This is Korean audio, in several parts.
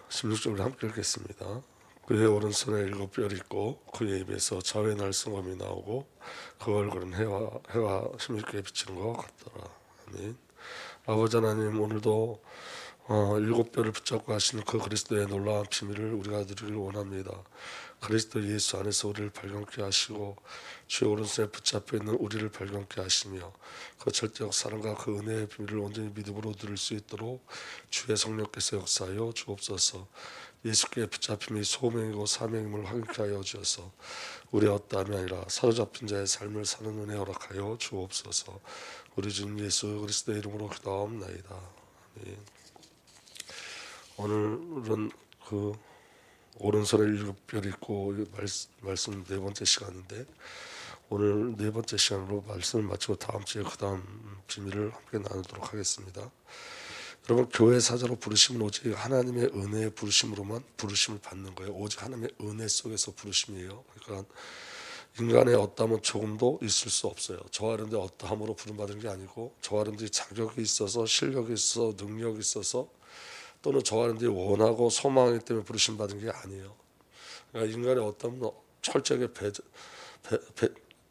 16절을 함께 읽겠습니다. 그의 오른손에 7뼈를 있고 그의 입에서 자외 날성검이 나오고 그 얼굴은 해와 힘있게 비치는 것 같더라. 아멘. 아버지 하나님, 오늘도 7뼈를 붙잡고 하시는 그 그리스도의 놀라운 비밀을 우리가 누리길 원합니다. 그리스도 예수 안에서 우리를 발견케 하시고 주의 오른손에 붙잡혀 있는 우리를 발견케 하시며 그 절대적 사랑과 그 은혜의 비밀을 온전히 믿음으로 누릴 수 있도록 주의 성령께서 역사하여 주옵소서. 예수께 붙잡힘이 소명이고 사명임을 확인케 하여 주어서 우리의 어떠함이 아니라 사로잡힌 자의 삶을 사는 은혜 허락하여 주옵소서. 우리 주님 예수 그리스도의 이름으로 기도하옵나이다. 아멘. 오늘은 그 오른손에 7뼈를 있고 말씀 4번째 시간인데, 오늘 4번째 시간으로 말씀을 마치고 다음 주에 그 다음 비밀을 함께 나누도록 하겠습니다. 여러분, 교회 사자로 부르심은 오직 하나님의 은혜의 부르심으로만 부르심을 받는 거예요. 오직 하나님의 은혜 속에서 부르심이에요. 그러니까 인간의 어떠함은 조금도 있을 수 없어요. 저와 여러분들이 어떠함으로 부름받은 게 아니고, 저와 여러분들이 자격이 있어서 실력이 있어서 능력이 있어서 또는 저와 여러분들이 원하고 소망하기 때문에 부르심 받은 게 아니에요. 그러니까 인간의 어떠함은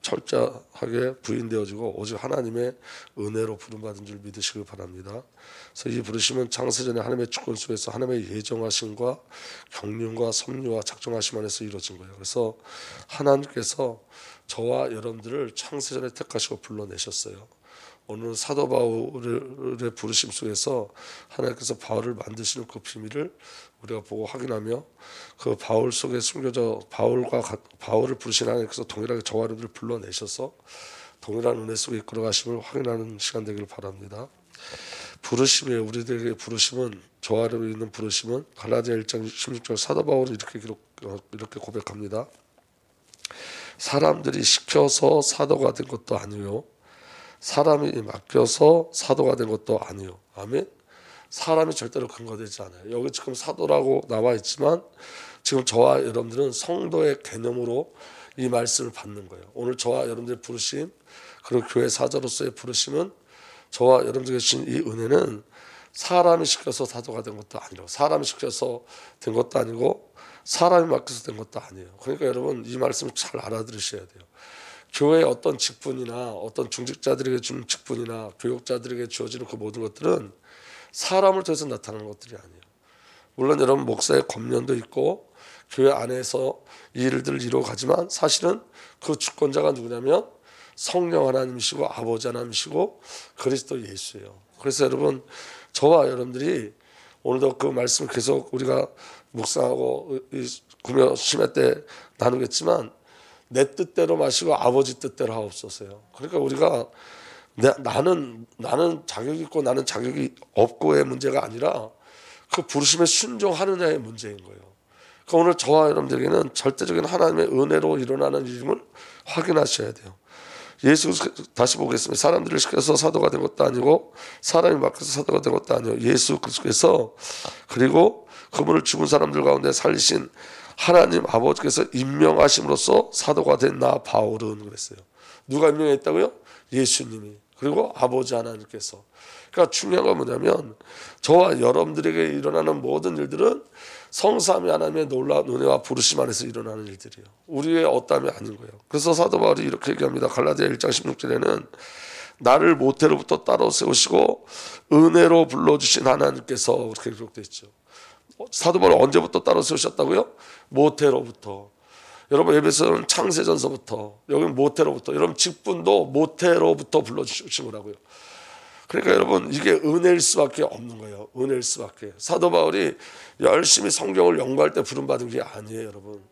철저하게 부인되어지고 오직 하나님의 은혜로 부름받은 줄 믿으시길 바랍니다. 그래서 이 부르심은 창세전에 하나님의 주권 속에서 하나님의 예정하심과 경륜과 섭리와 작정하심 안에서 이루어진 거예요. 그래서 하나님께서 저와 여러분들을 창세전에 택하시고 불러내셨어요. 오늘 사도 바울의 부르심 속에서 하나님께서 바울을 만드시는 그 비밀을 우리가 보고 확인하며, 그 바울 속에 숨겨져 바울을 부르신 하나님께서 동일하게 저와 여러분들을 불러내셔서 동일한 은혜 속에 이끌어 가심을 확인하는 시간 되기를 바랍니다. 부르심이에요. 우리들에게 부르심은, 저와 여러분이 있는 부르심은 갈라디아 1장 16절 사도 바울이 이렇게 고백합니다. 사람들이 시켜서 사도가 된 것도 아니요, 사람이 맡겨서 사도가 된 것도 아니요. 아멘. 사람이 절대로 근거되지 않아요. 여기 지금 사도라고 나와 있지만 지금 저와 여러분들은 성도의 개념으로 이 말씀을 받는 거예요. 오늘 저와 여러분들의 부르심, 그리고 교회 사자로서의 부르심은, 저와 여러분들에게 주신 이 은혜는 사람이 시켜서 사도가 된 것도 아니고, 사람이 시켜서 된 것도 아니고, 사람이 맡겨서 된 것도 아니에요. 그러니까 여러분, 이 말씀을 잘 알아들으셔야 돼요. 교회의 어떤 직분이나 어떤 중직자들에게 주는 직분이나 교육자들에게 주어지는 그 모든 것들은 사람을 통해서 나타나는 것들이 아니에요. 물론 여러분, 목사의 권면도 있고 교회 안에서 이 일들을 이루어가지만 사실은 그 주권자가 누구냐면 성령 하나님이시고 아버지 하나님이시고 그리스도 예수예요. 그래서 여러분, 저와 여러분들이 오늘도 그 말씀을 계속 우리가 묵상하고 구며 심야 때 나누겠지만, 내 뜻대로 마시고 아버지 뜻대로 하옵소서요. 그러니까 우리가 나는 자격이 있고 나는 자격이 없고의 문제가 아니라 그 부르심에 순종하느냐의 문제인 거예요. 그러니까 오늘 저와 여러분들에게는 절대적인 하나님의 은혜로 일어나는 일임을 확인하셔야 돼요. 예수, 다시 보겠습니다. 사람들을 시켜서 사도가 된 것도 아니고 사람이 맡겨서 사도가 된 것도 아니에요. 예수 그리스도께서, 그리고 그분을 죽은 사람들 가운데 살리신 하나님 아버지께서 임명하심으로써 사도가 된 나 바울은 그랬어요. 누가 임명했다고요? 예수님이, 그리고 아버지 하나님께서. 그러니까 중요한 건 뭐냐면, 저와 여러분들에게 일어나는 모든 일들은 성삼위 하나님의 놀라운 은혜와 부르심 안에서 일어나는 일들이에요. 우리의 어떠함이 아닌 거예요. 그래서 사도 바울이 이렇게 얘기합니다. 갈라디아 1장 16절에는 나를 모태로부터 따로 세우시고 은혜로 불러주신 하나님께서, 그렇게 기록되어 있죠. 사도 바울을 언제부터 따로 세우셨다고요? 모태로부터. 여러분, 에베소는 창세전서부터, 여기는 모태로부터. 여러분, 직분도 모태로부터 불러주신 거라고요. 그러니까 여러분, 이게 은혜일 수밖에 없는 거예요. 은혜일 수밖에. 사도 바울이 열심히 성경을 연구할 때 부름받은 게 아니에요. 여러분,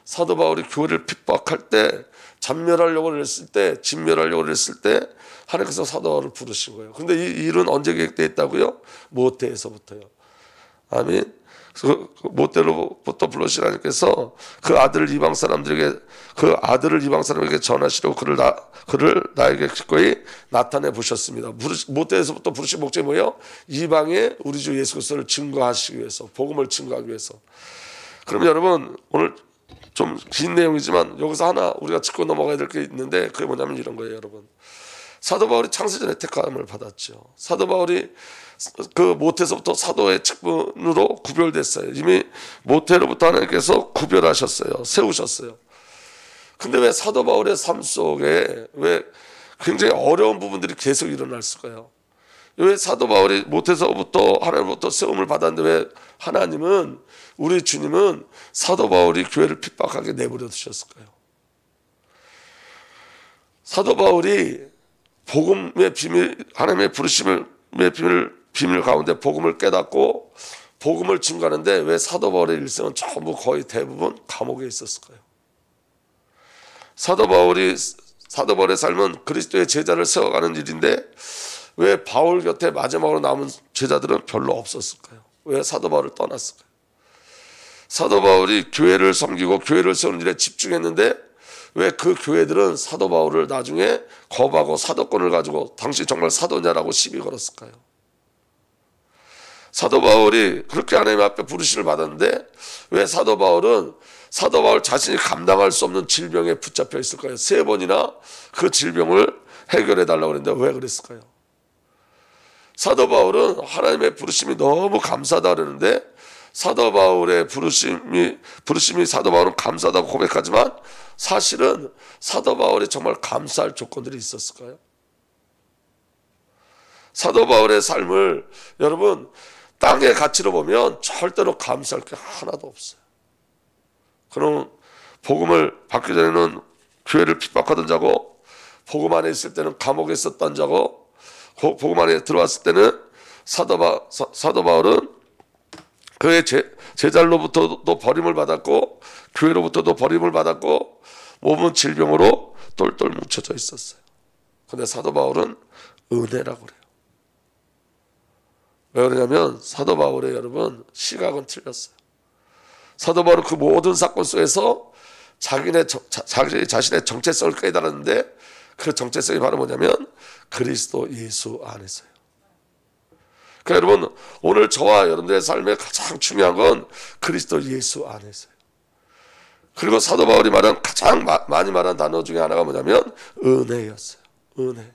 사도 바울이 교회를 핍박할 때, 진멸하려고 했을 때 하나님께서 사도 바울을 부르신 거예요. 그런데 이 일은 언제 계획되어 있다고요? 모태에서부터요. 아멘. 모태로부터 불러주신 하나님께서 그 아들을 이방 사람에게 전하시려고 그를 나에게 기꺼이 나타내 보셨습니다. 모태에서부터 부르신 목적이 뭐예요? 이방에 우리 주 예수 그리스도를 증거하시기 위해서, 복음을 증거하기 위해서. 그럼 여러분, 오늘 좀 긴 내용이지만 여기서 하나 우리가 짚고 넘어가야 될 게 있는데, 그게 뭐냐면 이런 거예요. 여러분, 사도 바울이 창세전에 택함을 받았죠. 사도 바울이 그 모태에서부터 사도의 직분으로 구별됐어요. 이미 모태로부터 하나님께서 구별하셨어요. 세우셨어요. 근데 왜 사도 바울의 삶 속에 왜 굉장히 어려운 부분들이 계속 일어났을까요? 왜 사도 바울이 모태에서부터 하나님부터 세움을 받았는데 왜 하나님은, 우리 주님은 사도 바울이 교회를 핍박하게 내버려 두셨을까요? 사도 바울이 복음의 비밀, 하나님의 부르심의 비밀 가운데 복음을 깨닫고 복음을 증거하는데 왜 사도 바울의 일생은 전부 거의 대부분 감옥에 있었을까요? 사도 바울의 삶은 그리스도의 제자를 세워가는 일인데 왜 바울 곁에 마지막으로 남은 제자들은 별로 없었을까요? 왜 사도 바울을 떠났을까요? 사도 바울이 교회를 섬기고 교회를 세우는 일에 집중했는데 왜 그 교회들은 사도 바울을 나중에 거부하고 사도권을 가지고 당신 정말 사도냐라고 시비 걸었을까요? 사도 바울이 그렇게 하나님 앞에 부르심을 받았는데 왜 사도 바울은 사도 바울 자신이 감당할 수 없는 질병에 붙잡혀 있을까요? 3번이나 그 질병을 해결해 달라고 그랬는데 왜 그랬을까요? 사도 바울은 하나님의 부르심이 너무 감사하다 그러는데 사도 바울의 부르심이 사도 바울은 감사하다고 고백하지만 사실은 사도 바울이 정말 감사할 조건들이 있었을까요? 사도 바울의 삶을 여러분 땅의 가치로 보면 절대로 감사할 게 하나도 없어요. 그럼 복음을 받기 전에는 교회를 핍박하던 자고 복음 안에 있을 때는 감옥에 있었던 자고 복음 안에 들어왔을 때는 사도 바울은 그의 제자로부터도 버림을 받았고 교회로부터도 버림을 받았고 몸은 질병으로 똘똘 뭉쳐져 있었어요. 그런데 사도 바울은 은혜라고 그래요. 왜 그러냐면 사도 바울의 여러분 시각은 틀렸어요. 사도 바울은 그 모든 사건 속에서 자신의 정체성을 깨달았는데 그 정체성이 바로 뭐냐면 그리스도 예수 안에서요. 그러니까 여러분 오늘 저와 여러분들의 삶에 가장 중요한 건 그리스도 예수 안에서요. 그리고 사도 바울이 말한 가장 많이 말한 단어 중에 하나가 뭐냐면 은혜였어요. 은혜.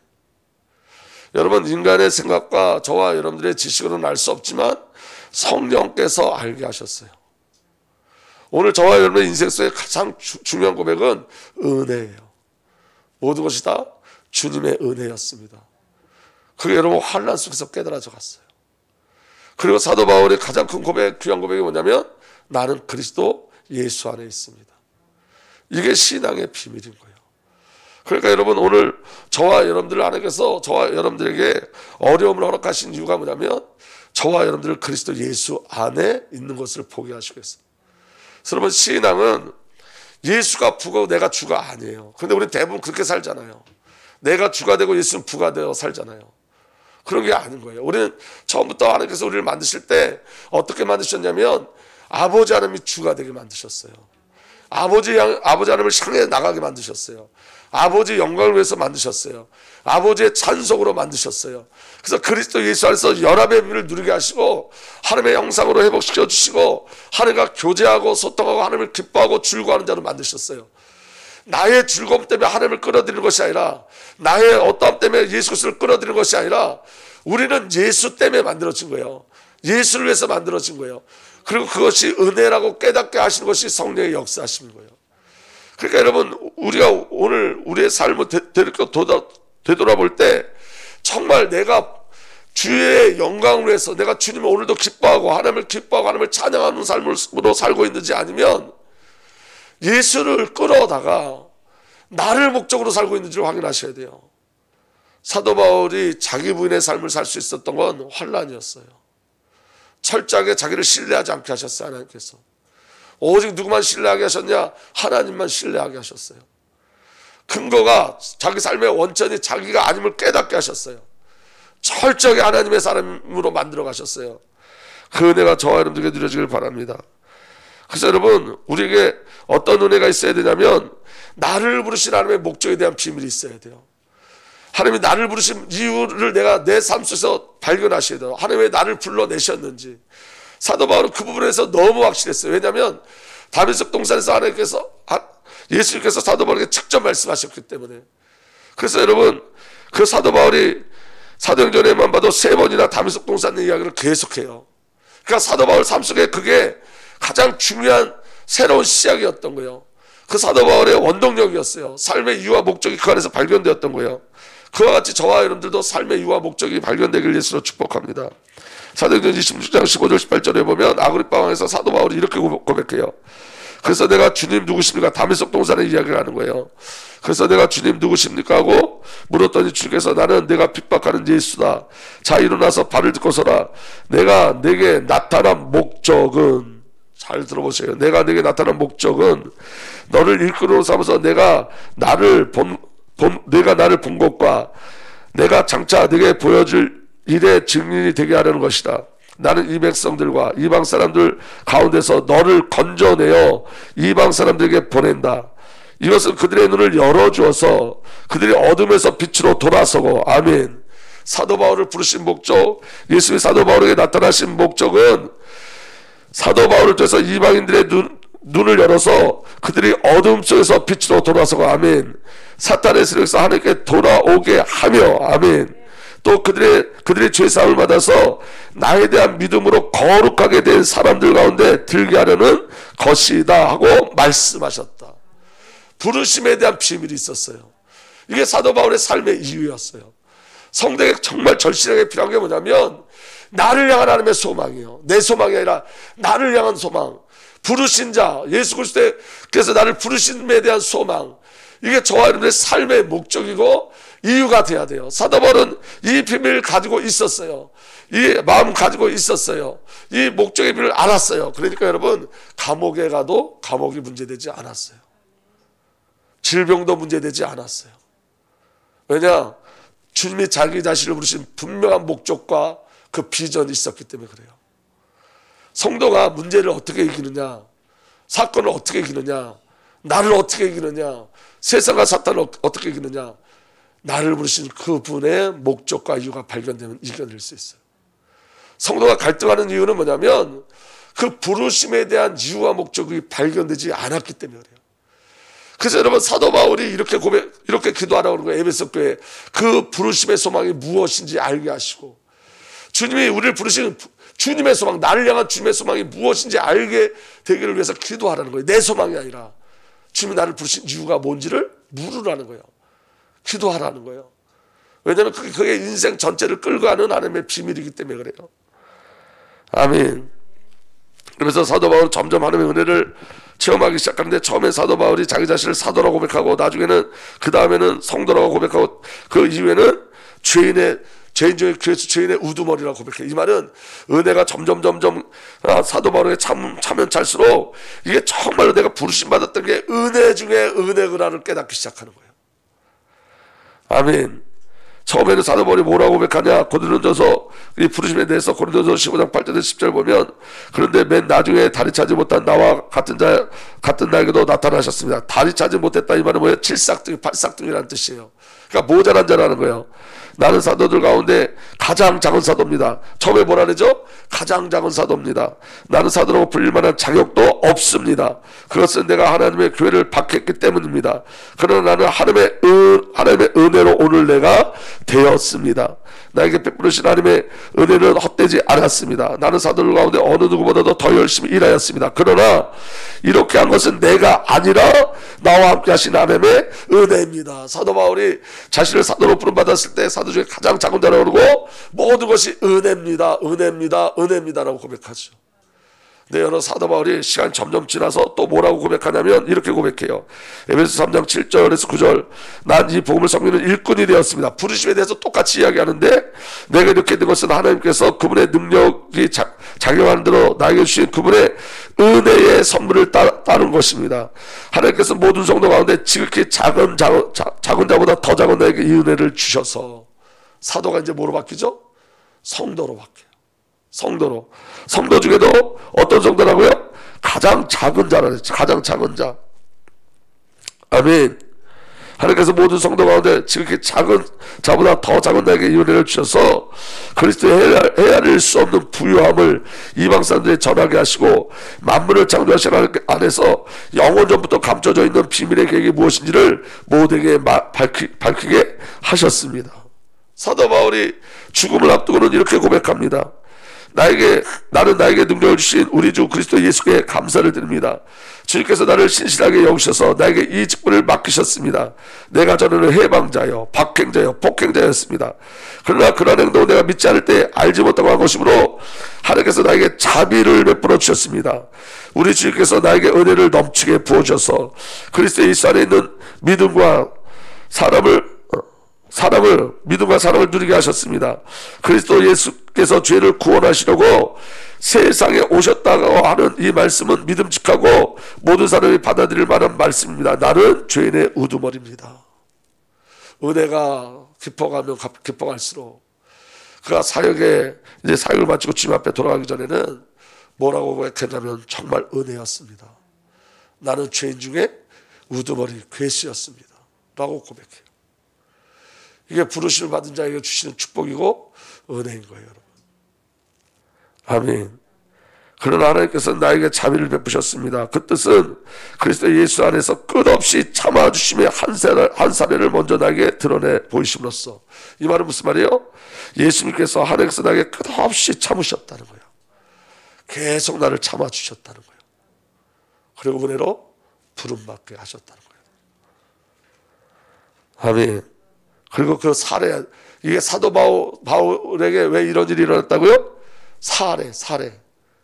여러분 인간의 생각과 저와 여러분들의 지식으로는 알 수 없지만 성령께서 알게 하셨어요. 오늘 저와 여러분의 인생 속에 가장 중요한 고백은 은혜예요. 모든 것이 다 주님의 은혜였습니다. 그게 여러분 환난 속에서 깨달아져 갔어요. 그리고 사도 바울의 가장 큰 고백, 귀한 고백이 뭐냐면 나는 그리스도 예수 안에 있습니다. 이게 신앙의 비밀인 거예요. 그러니까 여러분 오늘 저와 여러분들 하나님께서 저와 여러분들에게 어려움을 허락하신 이유가 뭐냐면 저와 여러분들 그리스도 예수 안에 있는 것을 보게 하시겠어요. 그래서 여러분 신앙은 예수가 부고 내가 주가 아니에요. 그런데 우리 대부분 그렇게 살잖아요. 내가 주가 되고 예수는 부가 되어 살잖아요. 그런 게 아닌 거예요. 우리는 처음부터 하나님께서 우리를 만드실 때 어떻게 만드셨냐면 아버지 하나님이 주가 되게 만드셨어요. 아버지 하나님을 향해 나가게 만드셨어요. 아버지 영광을 위해서 만드셨어요. 아버지의 찬송으로 만드셨어요. 그래서 그리스도 예수 안에서 연합의 비밀을 누리게 하시고 하나님의 형상으로 회복시켜 주시고 하나님과 교제하고 소통하고 하나님을 기뻐하고 즐거워하는 자로 만드셨어요. 나의 즐거움 때문에 하나님을 끌어들이는 것이 아니라 나의 어떠함 때문에 예수 그리스도를 끌어들이는 것이 아니라 우리는 예수 때문에 만들어진 거예요. 예수를 위해서 만들어진 거예요. 그리고 그것이 은혜라고 깨닫게 하시는 것이 성령의 역사하시는 거예요. 그러니까 여러분 우리가 오늘 우리의 삶을 되돌아볼 때 정말 내가 주의 영광을 위해서 내가 주님을 오늘도 기뻐하고 하나님을 기뻐하고 하나님을 찬양하는 삶으로 살고 있는지 아니면 예수를 끌어다가 나를 목적으로 살고 있는지를 확인하셔야 돼요. 사도 바울이 자기 부인의 삶을 살 수 있었던 건 환난이었어요. 철저하게 자기를 신뢰하지 않게 하셨어요. 하나님께서 오직 누구만 신뢰하게 하셨냐? 하나님만 신뢰하게 하셨어요. 근거가 자기 삶의 원천이 자기가 아님을 깨닫게 하셨어요. 철저하게 하나님의 사람으로 만들어 가셨어요. 그 은혜가 저와 여러분들에게 누려지길 바랍니다. 그래서 여러분 우리에게 어떤 은혜가 있어야 되냐면 나를 부르신 하나님의 목적에 대한 비밀이 있어야 돼요. 하나님이 나를 부르신 이유를 내가 내 삶 속에서 발견하셔야 돼요. 하나님이 왜 나를 불러내셨는지. 사도 바울은 그 부분에서 너무 확실했어요. 왜냐하면 다메섹 동산에서 하나님께서 예수님께서 사도 바울에게 직접 말씀하셨기 때문에. 그래서 여러분 그 사도 바울이 사도행전에만 봐도 3번이나 다메섹 동산 이야기를 계속해요. 그러니까 사도 바울 삶 속에 그게 가장 중요한 새로운 시작이었던 거예요. 그 사도 바울의 원동력이었어요. 삶의 이유와 목적이 그 안에서 발견되었던 거예요. 그와 같이 저와 여러분들도 삶의 이유와 목적이 발견되길 예수로 축복합니다. 사도행전 26장 15절 18절에 보면 아그리파 왕에서 사도 바울이 이렇게 고백해요. 그래서 내가 주님 누구십니까? 다메섹 동산의 이야기를 하는 거예요. 그래서 내가 주님 누구십니까? 하고 물었더니 주께서 나는 내가 핍박하는 예수다. 자 일어나서 발을 딛고 서라. 내가 내게 나타난 목적은, 잘 들어보세요. 내가 내게 나타난 목적은 너를 일꾼으로 삼아서 내가 나를 본 것과 내가 장차 내게 보여줄 일의 증인이 되게 하려는 것이다. 나는 이 백성들과 이방 사람들 가운데서 너를 건져내어 이방 사람들에게 보낸다. 이것은 그들의 눈을 열어주어서 그들이 어둠에서 빛으로 돌아서고, 아멘. 사도 바울을 부르신 목적, 예수의 사도 바울에게 나타나신 목적은 사도 바울을 통해서 이방인들의 눈을 열어서 그들이 어둠 속에서 빛으로 돌아서고, 아멘. 사탄의 세력에서 하나님께 돌아오게 하며, 아멘. 또 그들의 죄사함을 받아서 나에 대한 믿음으로 거룩하게 된 사람들 가운데 들게 하려는 것이다 하고 말씀하셨다. 부르심에 대한 비밀이 있었어요. 이게 사도 바울의 삶의 이유였어요. 성도에게 정말 절실하게 필요한 게 뭐냐면 나를 향한 하나님의 소망이에요. 내 소망이 아니라 나를 향한 소망. 부르신 자, 예수 그리스도께서 나를 부르심에 대한 소망. 이게 저와 여러분의 삶의 목적이고 이유가 돼야 돼요. 사도 바울은 이 비밀을 가지고 있었어요. 이 마음 가지고 있었어요. 이 목적의 비밀을 알았어요. 그러니까 여러분, 감옥에 가도 감옥이 문제되지 않았어요. 질병도 문제되지 않았어요. 왜냐? 주님이 자기 자신을 부르신 분명한 목적과 그 비전이 있었기 때문에 그래요. 성도가 문제를 어떻게 이기느냐, 사건을 어떻게 이기느냐, 나를 어떻게 이기느냐, 세상과 사탄을 어떻게 이기느냐, 나를 부르신 그분의 목적과 이유가 발견되면 이겨낼 수 있어요. 성도가 갈등하는 이유는 뭐냐면 그 부르심에 대한 이유와 목적이 발견되지 않았기 때문에 그래요. 그래서 여러분, 사도 바울이 이렇게 기도하라고 하는 거예요. 에베소 교회 그 부르심의 소망이 무엇인지 알게 하시고, 주님이 우리를 부르신 주님의 소망, 나를 향한 주님의 소망이 무엇인지 알게 되기를 위해서 기도하라는 거예요. 내 소망이 아니라 주님이 나를 부르신 이유가 뭔지를 물으라는 거예요. 기도하라는 거예요. 왜냐하면 그게 인생 전체를 끌고 가는 하나님의 비밀이기 때문에 그래요. 아멘. 그래서 사도 바울은 점점 하나님의 은혜를 체험하기 시작하는데, 처음에 사도 바울이 자기 자신을 사도라고 고백하고, 나중에는 그 다음에는 성도라고 고백하고, 그 이후에는 죄인 중에 그리스도 죄인의 우두머리라고 고백해요. 이 말은 은혜가 점점 사도 바울에게 차면 찰수록 이게 정말로 내가 부르심 받았던 게 은혜 중에 은혜구나를 깨닫기 시작하는 거예요. 아멘. 처음에는 사도 바울이 뭐라고 고백하냐, 고린도전서 이 부르심에 대해서 고린도전서 15장 8절에서 10절 보면, 그런데 맨 나중에 다리 차지 못한 나와 같은 나에게도 나타나셨습니다. 다리 차지 못했다 이 말은 뭐예요? 7싹둥이 8싹둥이라는 뜻이에요. 그러니까 모자란 자라는 거예요. 나는 사도들 가운데 가장 작은 사도입니다. 처음에 뭐라 그러죠? 가장 작은 사도입니다. 나는 사도라고 불릴 만한 자격도 없습니다. 그것은 내가 하나님의 교회를 박했기 때문입니다. 그러나 나는 하나님의 은혜로 오늘 내가 되었습니다. 나에게 베푸르신 하나님의 은혜는 헛되지 않았습니다. 나는 사도들 가운데 어느 누구보다도 더 열심히 일하였습니다. 그러나 이렇게 한 것은 내가 아니라 나와 함께 하신 하나님의 은혜입니다. 사도 바울이 자신을 사도로 부름받았을 때 사도 중에 가장 작은 자라고 그러고, 모든 것이 은혜입니다라고 고백하죠. 근데 여러 사도 바울이 시간이 점점 지나서 또 뭐라고 고백하냐면 이렇게 고백해요. 에베소 3장 7절에서 9절, 난 이 복음을 섬기는 일꾼이 되었습니다. 부르심에 대해서 똑같이 이야기하는데, 내가 이렇게 된 것은 하나님께서 그분의 능력이 작용하는 대로 나에게 주신 그분의 은혜의 선물을 따른 것입니다. 하나님께서 모든 성도 가운데 지극히 작은 자보다 더 작은 나에게 이 은혜를 주셔서, 사도가 이제 뭐로 바뀌죠? 성도로 바뀌어요. 성도 중에도 어떤 성도라고요? 가장 작은 자라는 거죠. 가장 작은 자. 아멘. 하나님께서 모든 성도 가운데 지극히 작은 자보다 더 작은 나에게 이 은혜를 주셔서 그리스도의 헤아릴 수 없는 부유함을 이방 사람들에 전하게 하시고, 만물을 창조하신 하나님 안에서 영원 전부터 감춰져 있는 비밀의 계획이 무엇인지를 모두에게 밝히게 하셨습니다. 사도 바울이 죽음을 앞두고는 이렇게 고백합니다. 나는 나에게 능력을 주신 우리 주 그리스도 예수께 감사를 드립니다. 주님께서 나를 신실하게 여기셔서 나에게 이 직분을 맡기셨습니다. 내가 전에는 해방자여 박행자여 폭행자였습니다. 그러나 그러한 행동을 내가 믿지 않을 때 알지 못하고 한 것이므로 하나님께서 나에게 자비를 베풀어 주셨습니다. 우리 주님께서 나에게 은혜를 넘치게 부어주셔서 그리스도 예수 안에 있는 믿음과 사람을 누리게 하셨습니다. 그리스도 예수께서 죄를 구원하시려고 세상에 오셨다고 하는 이 말씀은 믿음직하고 모든 사람이 받아들일 만한 말씀입니다. 나는 죄인의 우두머리입니다. 은혜가 깊어가면 깊어갈수록 그가 사역을 마치고 주님 앞에 돌아가기 전에는 뭐라고 고백했냐면 정말 은혜였습니다. 나는 죄인 중에 우두머리 괴수였습니다 라고 고백해요. 이게 부르심을 받은 자에게 주시는 축복이고 은혜인 거예요, 여러분. 아멘. 그러나 하나님께서 나에게 자비를 베푸셨습니다. 그 뜻은 그리스도 예수 안에서 끝없이 참아주심의 한 사례를 먼저 나에게 드러내 보이심으로써, 이 말은 무슨 말이에요? 예수님께서 하나님께서 나에게 끝없이 참으셨다는 거예요. 계속 나를 참아주셨다는 거예요. 그리고 은혜로 부름받게 하셨다는 거예요. 아멘. 그리고 그 사례, 이게 사도 바울에게 왜 이런 일이 일어났다고요? 사례.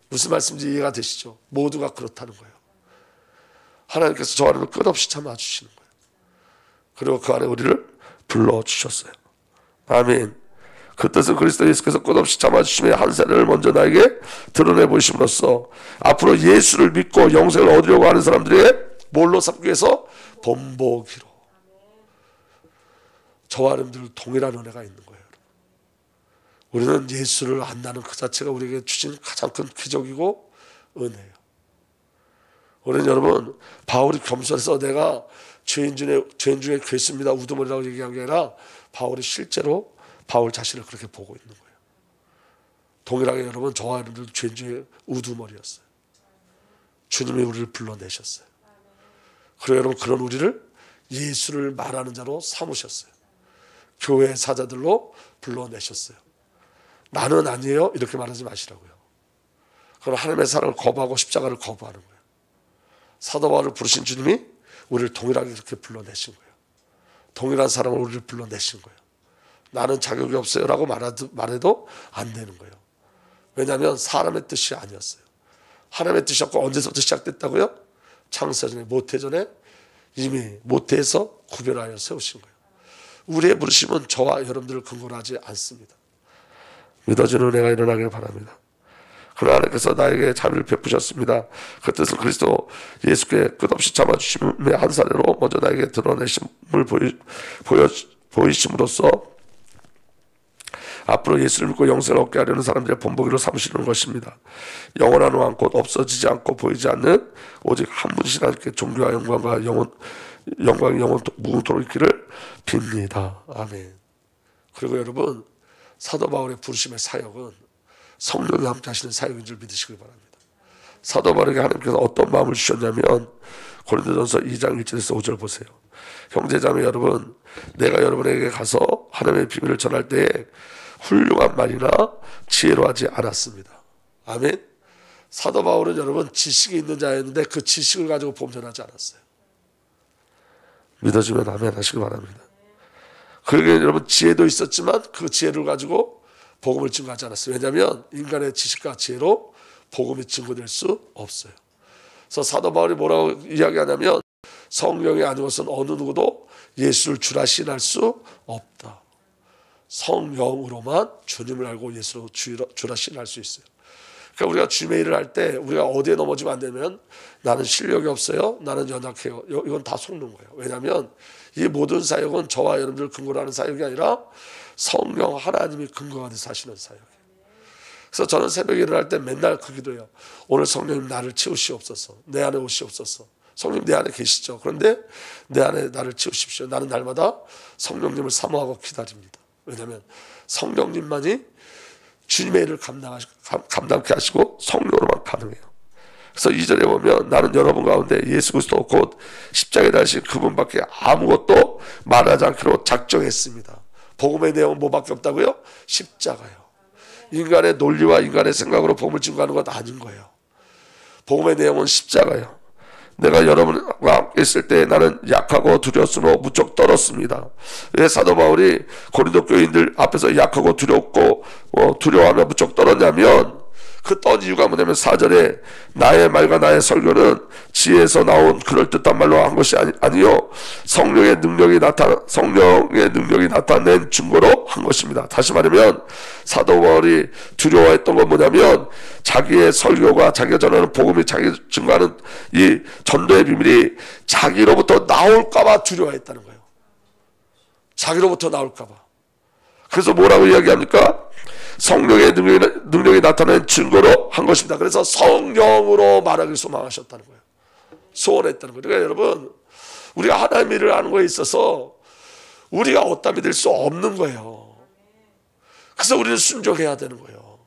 무슨 말씀인지 이해가 되시죠? 모두가 그렇다는 거예요. 하나님께서 저 안에는 끝없이 참아주시는 거예요. 그리고 그 안에 우리를 불러주셨어요. 아멘. 그 뜻은 그리스도 예수께서 끝없이 참아주심의 한 사례를 먼저 나에게 드러내 보이심으로써 앞으로 예수를 믿고 영생을 얻으려고 하는 사람들에게 뭘로 삼기 위해서? 본보기로. 저와 여러분들 동일한 은혜가 있는 거예요. 우리는 예수를 안다는 그 자체가 우리에게 주신 가장 큰 기적이고 은혜예요. 우리는 여러분 바울이 겸손해서 내가 죄인 중에 괴수입니다 우두머리라고 얘기한 게 아니라 바울이 실제로 바울 자신을 그렇게 보고 있는 거예요. 동일하게 여러분 저와 여러분들 죄인 중에 우두머리였어요. 주님이 우리를 불러내셨어요. 그리고 여러분 그런 우리를 예수를 말하는 자로 삼으셨어요. 교회 사자들로 불러내셨어요. 나는 아니에요 이렇게 말하지 마시라고요. 그건 하나님의 사랑을 거부하고 십자가를 거부하는 거예요. 사도 바울을 부르신 주님이 우리를 동일하게 이렇게 불러내신 거예요. 동일한 사랑을 우리를 불러내신 거예요. 나는 자격이 없어요 라고 말해도 안 되는 거예요. 왜냐하면 사람의 뜻이 아니었어요. 하나님의 뜻이었고 언제서부터 시작됐다고요? 창세전에 모태전에 이미 모태에서 구별하여 세우신 거예요. 우리의 부르심은 저와 여러분들을 근거로 하지 않습니다. 믿어지는 은혜가 일어나길 바랍니다. 그러나 하나님께서 나에게 자비를 베푸셨습니다. 그 뜻은 그리스도 예수께 끝없이 참아주심의 한 사례로 먼저 나에게 드러내심을 보이심으로써 앞으로 예수를 믿고 영생을 얻게 하려는 사람들의 본보기로 삼으시는 것입니다. 영원한 왕 곧 없어지지 않고 보이지 않는 오직 한 분이신 하나님께 존귀와 영광과 영원히 무궁토록 있기를 빕니다. 아멘. 그리고 여러분 사도 바울의 부르심의 사역은 성령이 함께 하시는 사역인 줄 믿으시길 바랍니다. 사도 바울에게 하나님께서 어떤 마음을 주셨냐면 고린도전서 2장 1절에서 5절 보세요. 형제자매 여러분, 내가 여러분에게 가서 하나님의 비밀을 전할 때에 훌륭한 말이나 지혜로 하지 않았습니다. 아멘. 사도 바울은 여러분 지식이 있는 자였는데 그 지식을 가지고 범전하지 않았어요. 믿어주면 아멘 하시기 바랍니다. 그러기에 여러분 지혜도 있었지만 그 지혜를 가지고 복음을 증거하지 않았어요. 왜냐하면 인간의 지식과 지혜로 복음이 증거될 수 없어요. 그래서 사도 바울이 뭐라고 이야기하냐면 성령이 아니고선 어느 누구도 예수를 주라 시인할 수 없다. 성령으로만 주님을 알고 예수로 주라 시인할 수 있어요. 그러니까 우리가 주님의 일을 할 때 우리가 어디에 넘어지면 안 되면 나는 실력이 없어요. 나는 연약해요. 이건 다 속는 거예요. 왜냐하면 이 모든 사역은 저와 여러분들 근거로 하는 사역이 아니라 성령 하나님이 근거가 돼서 하시는 사역이에요. 그래서 저는 새벽에 일어날 때 맨날 그 기도해요. 오늘 성령님 나를 채우시옵소서. 내 안에 오시옵소서. 성령님 내 안에 계시죠. 그런데 내 안에 나를 채우십시오. 나는 날마다 성령님을 사모하고 기다립니다. 왜냐하면 성령님만이 주님의 일을 감당케 하시고 성령으로만 가능해요. 그래서 2절에 보면 나는 여러분 가운데 예수 그리스도 곧 십자가에 달리신 그분밖에 아무것도 말하지 않기로 작정했습니다. 복음의 내용은 뭐밖에 없다고요? 십자가요. 인간의 논리와 인간의 생각으로 복음을 증거하는 건 아닌 거예요. 복음의 내용은 십자가요. 내가 여러분과 함께 있을 때 나는 약하고 두려웠으므로 무척 떨었습니다. 왜 사도 바울이 고린도 교인들 앞에서 약하고 두렵고 두려워하며 무척 떨었냐면, 그 떤 이유가 뭐냐면 4절에 나의 말과 나의 설교는 지혜에서 나온 그럴듯한 말로 한 것이 아니요 성령의 능력이 나타낸 증거로 한 것입니다. 다시 말하면 사도 바울이 두려워했던 건 뭐냐면, 자기의 설교가, 자기가 전하는 복음이, 자기 증거하는 이 전도의 비밀이 자기로부터 나올까봐 두려워했다는 거예요. 자기로부터 나올까봐. 그래서 뭐라고 이야기합니까? 성령의 능력이 나타나는 증거로 한 것입니다. 그래서 성령으로 말하기를 소망하셨다는 거예요. 소원했다는 거예요. 그러니까 여러분, 우리가 하나님의 일을 하는 거에 있어서 우리가 어디다 믿을 수 없는 거예요. 그래서 우리는 순종해야 되는 거예요.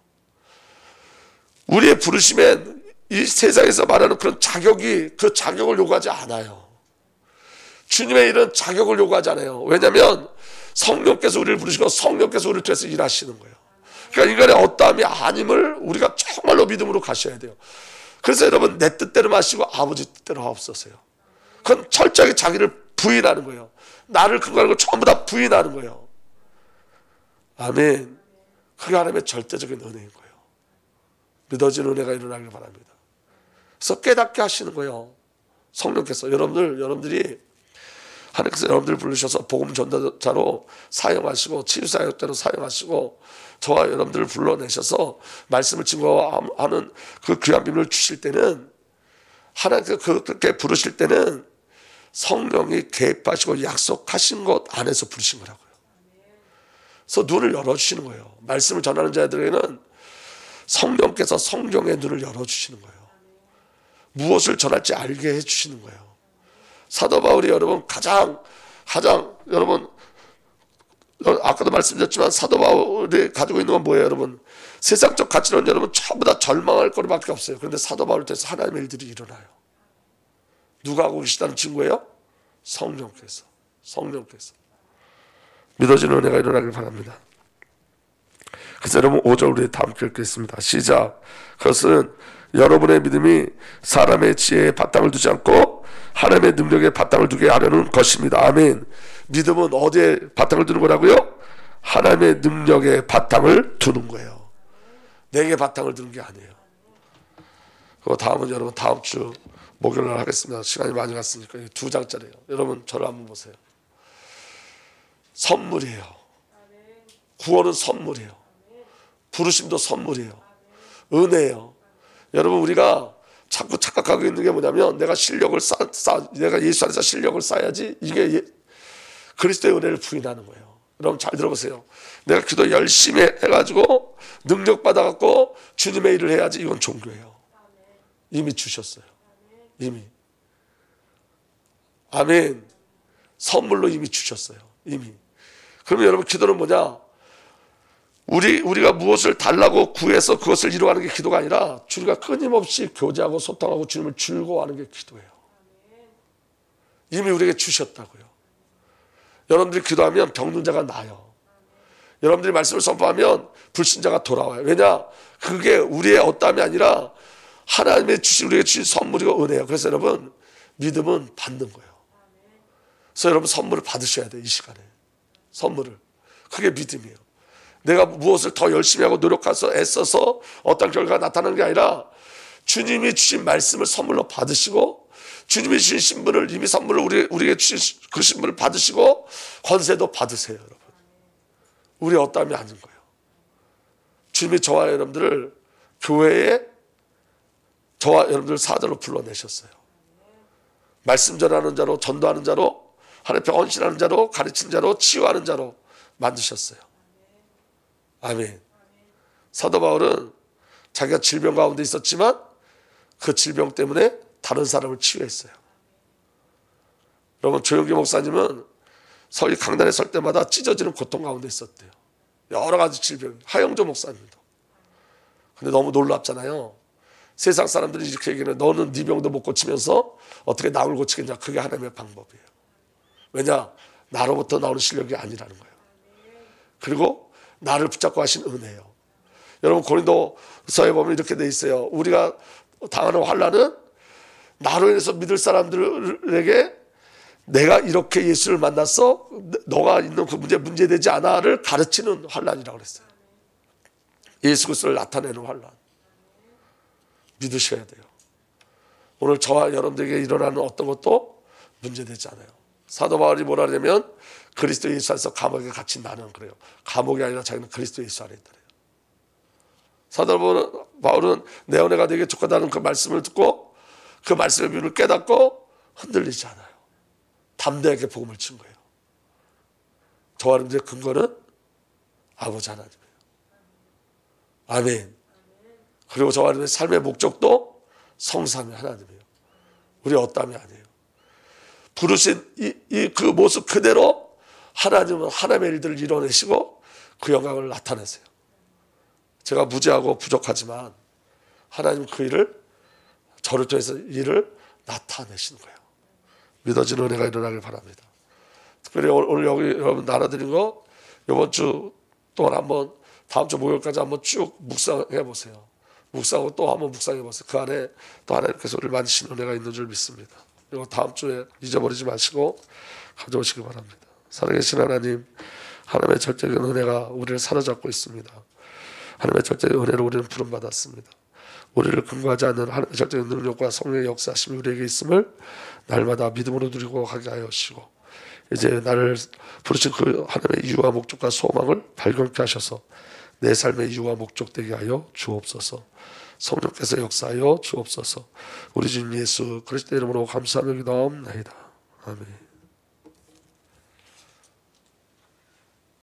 우리의 부르심엔 이 세상에서 말하는 그런 자격이, 그 자격을 요구하지 않아요. 주님의 일은 자격을 요구하지 않아요. 왜냐하면 성령께서 우리를 부르시고 성령께서 우리를 통해서 일하시는 거예요. 그러니까 인간의 어떠함이 아님을 우리가 정말로 믿음으로 가셔야 돼요. 그래서 여러분, 내 뜻대로 마시고 아버지 뜻대로 하옵소서요. 그건 철저하게 자기를 부인하는 거예요. 나를 근거하는 걸 전부 다 부인하는 거예요. 아멘. 그게 하나님의 절대적인 은혜인 거예요. 믿어지는 은혜가 일어나길 바랍니다. 그래서 깨닫게 하시는 거예요. 성령께서 여러분들이 하나님께서 여러분들을 부르셔서 복음 전도자로 사용하시고 치유사역자로 사용하시고 저와 여러분들을 불러내셔서 말씀을 증거하는 그 귀한 비밀을 주실 때는, 하나님께서 그렇게 부르실 때는 성령이 계획하시고 약속하신 것 안에서 부르신 거라고요. 그래서 눈을 열어주시는 거예요. 말씀을 전하는 자들에게는 성령께서 성경의 눈을 열어주시는 거예요. 무엇을 전할지 알게 해주시는 거예요. 사도 바울이 여러분 가장 여러분, 아까도 말씀드렸지만 사도 바울이 가지고 있는 건 뭐예요? 여러분, 세상적 가치로는 여러분 전부 다 절망할 거리밖에 없어요. 그런데 사도 바울을 통해서 하나님의 일들이 일어나요. 누가 하고 계시다는 친구예요? 성령께서 믿어지는 은혜가 일어나길 바랍니다. 그래서 여러분 5절 우리 다 함께 읽겠습니다. 시작. 그것은 여러분의 믿음이 사람의 지혜에 바탕을 두지 않고 하나님의 능력에 바탕을 두게 하려는 것입니다. 아멘. 믿음은 어디에 바탕을 두는 거라고요? 하나님의 능력에 바탕을 두는 거예요. 내게 바탕을 두는 게 아니에요. 그거 다음은 여러분 다음 주 목요일날 하겠습니다. 시간이 많이 갔으니까 2장짜리예요. 여러분 저를 한번 보세요. 선물이에요. 구원은 선물이에요. 부르심도 선물이에요. 은혜예요. 여러분, 우리가 자꾸 착각하고 있는 게 뭐냐면, 내가 내가 예수 안에서 실력을 쌓아야지, 이게 그리스도의 은혜를 부인하는 거예요. 여러분 잘 들어보세요. 내가 기도 열심히 해가지고 능력 받아갖고 주님의 일을 해야지, 이건 종교예요. 이미 주셨어요. 이미. 아멘. 선물로 이미 주셨어요. 이미. 그러면 여러분, 기도는 뭐냐? 우리가 무엇을 달라고 구해서 그것을 이루어가는 게 기도가 아니라, 주님과 끊임없이 교제하고 소통하고 주님을 즐거워하는 게 기도예요. 이미 우리에게 주셨다고요. 여러분들이 기도하면 병든 자가 나아요. 여러분들이 말씀을 선포하면 불신자가 돌아와요. 왜냐? 그게 우리의 어떠함이 아니라 하나님의 우리에게 주신 선물이고 은혜예요. 그래서 여러분, 믿음은 받는 거예요. 그래서 여러분 선물을 받으셔야 돼요. 이 시간에 선물을. 그게 믿음이에요. 내가 무엇을 더 열심히 하고 노력해서 애써서 어떤 결과가 나타나는 게 아니라, 주님이 주신 말씀을 선물로 받으시고, 주님이 주신 신분을, 이미 선물을 우리에게 주신 그 신분을 받으시고 권세도 받으세요. 여러분, 우리 어떠함이 아닌 거예요. 주님이 저와 여러분들을 교회에, 저와 여러분들 사도로 불러내셨어요. 말씀 전하는 자로, 전도하는 자로, 하나님 앞에 헌신하는 자로, 가르치는 자로, 치유하는 자로 만드셨어요. 아멘. 사도 바울은 자기가 질병 가운데 있었지만 그 질병 때문에 다른 사람을 치유했어요. 여러분, 조영기 목사님은 서울 강단에 설 때마다 찢어지는 고통 가운데 있었대요. 여러 가지 질병. 하영조 목사님도. 근데 너무 놀랍잖아요. 세상 사람들이 이렇게 얘기해. 너는 네 병도 못 고치면서 어떻게 남을 고치겠냐. 그게 하나님의 방법이에요. 왜냐? 나로부터 나오는 실력이 아니라는 거예요. 그리고 나를 붙잡고 하신 은혜예요. 여러분 고린도서에 보면 이렇게 돼 있어요. 우리가 당하는 환난은 나로 인해서 믿을 사람들에게 내가 이렇게 예수를 만났어 너가 있는 그 문제되지 않아를 가르치는 환난이라고 그랬어요. 예수 그리스도를 나타내는 환난. 믿으셔야 돼요. 오늘 저와 여러분들에게 일어나는 어떤 것도 문제되지 않아요. 사도 바울이 뭐라 하냐면 그리스도 예수 안에서 감옥에 갇힌 나는 그래요. 감옥이 아니라 자기는 그리스도 예수 안에 있다. 사도 바울은 내 은혜가 되게 족하다는 그 말씀을 듣고 그 말씀의 비밀을 깨닫고 흔들리지 않아요. 담대하게 복음을 친 거예요. 저와 여러분들의 근거는 아버지 하나님이에요. 아멘. 그리고 저와 여러분의 삶의 목적도 성삼위 하나님이에요. 우리 어땀이 아니에요. 부르신 그 모습 그대로 하나님은 하나님의 일들을 이뤄내시고 그 영광을 나타내세요. 제가 무지하고 부족하지만 하나님 그 일을 저를 통해서 일을 나타내시는 거예요. 믿어지는 은혜가 일어나길 바랍니다. 특별히 오늘 여기 여러분 나눠드린 거 이번 주 동안 한번 다음 주 목요일까지 한번 쭉 묵상해 보세요. 묵상하고 또 한번 묵상해 보세요. 그 안에 또 하나님께서 우리를 만지신 은혜가 있는 줄 믿습니다. 그리고 다음 주에 잊어버리지 마시고 가져오시기 바랍니다. 살아계신 하나님, 하나님의 절대적인 은혜가 우리를 사로잡고 있습니다. 하나님의 절대적인 은혜로 우리는 부름받았습니다. 우리를 근거하지 않는 하나님의 절대적인 능력과 성령의 역사하심이 우리에게 있음을 날마다 믿음으로 누리고 가게 하여 주시고 이제 나를 부르신 그 하나님의 이유와 목적과 소망을 발견케 하셔서 내 삶의 이유와 목적 되게 하여 주옵소서. 성령께서 역사하여 주옵소서. 우리 주님 예수 그리스도의 이름으로 감사하며 기도하옵나이다. 아멘.